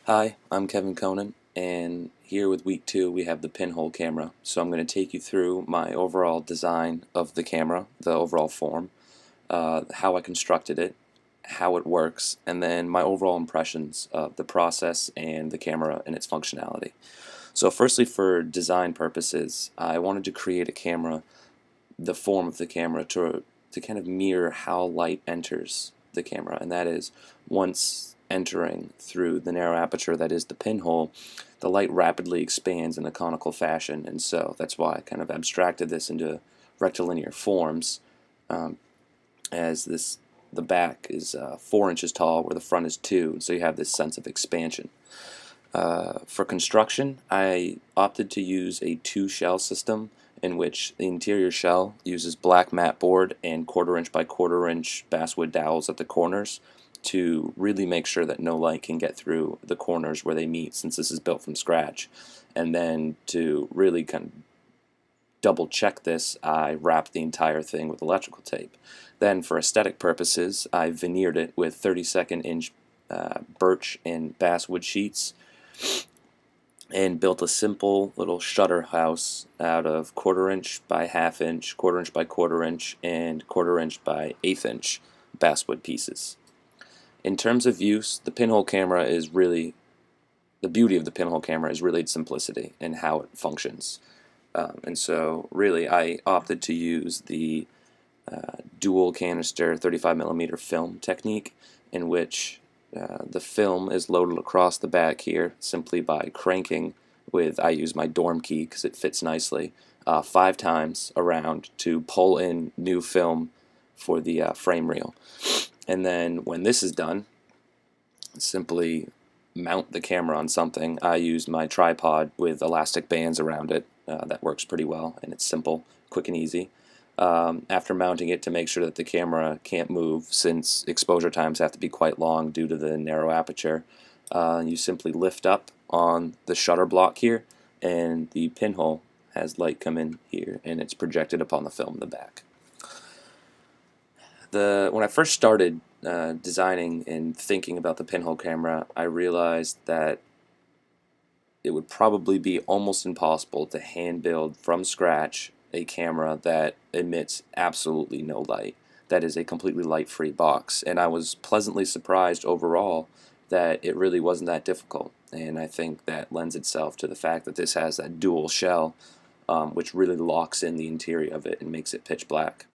Hi, I'm Kevin Conant, and here with week 2 we have the Pinhole camera. So I'm going to take you through my overall design of the camera, the overall form, how I constructed it, how it works, and then my overall impressions of the process and the camera and its functionality. So firstly, for design purposes, I wanted to create a camera, the form of the camera, to kind of mirror how light enters the camera, and that is, once entering through the narrow aperture that is the pinhole, the light rapidly expands in a conical fashion, and so that's why I kind of abstracted this into rectilinear forms, as the back is 4 inches tall where the front is 2, so you have this sense of expansion. For construction, I opted to use a 2-shell system in which the interior shell uses black mat board and 1/4 inch by 1/4 inch basswood dowels at the corners to really make sure that no light can get through the corners where they meet, since this is built from scratch. And then to really kind of double check this, I wrapped the entire thing with electrical tape. Then for aesthetic purposes, I veneered it with 32nd inch birch and basswood sheets and built a simple little shutter house out of 1/4 inch by 1/2 inch, 1/4 inch by 1/4 inch, and 1/4 inch by 1/8 inch basswood pieces. In terms of use, the pinhole camera is really, the beauty of the pinhole camera is really its simplicity and how it functions. And so really I opted to use the dual canister 35mm film technique, in which the film is loaded across the back here simply by cranking with, I use my dorm key because it fits nicely, 5 times around to pull in new film for the frame reel. And then when this is done, simply mount the camera on something. I use my tripod with elastic bands around it. That works pretty well, and it's simple, quick and easy. After mounting it, to make sure that the camera can't move, since exposure times have to be quite long due to the narrow aperture, you simply lift up on the shutter block here, and the pinhole has light come in here, and it's projected upon the film in the back. When I first started designing and thinking about the pinhole camera, I realized that it would probably be almost impossible to hand build from scratch a camera that emits absolutely no light, that is a completely light-free box. And I was pleasantly surprised overall that it really wasn't that difficult, and I think that lends itself to the fact that this has that dual shell, which really locks in the interior of it and makes it pitch black.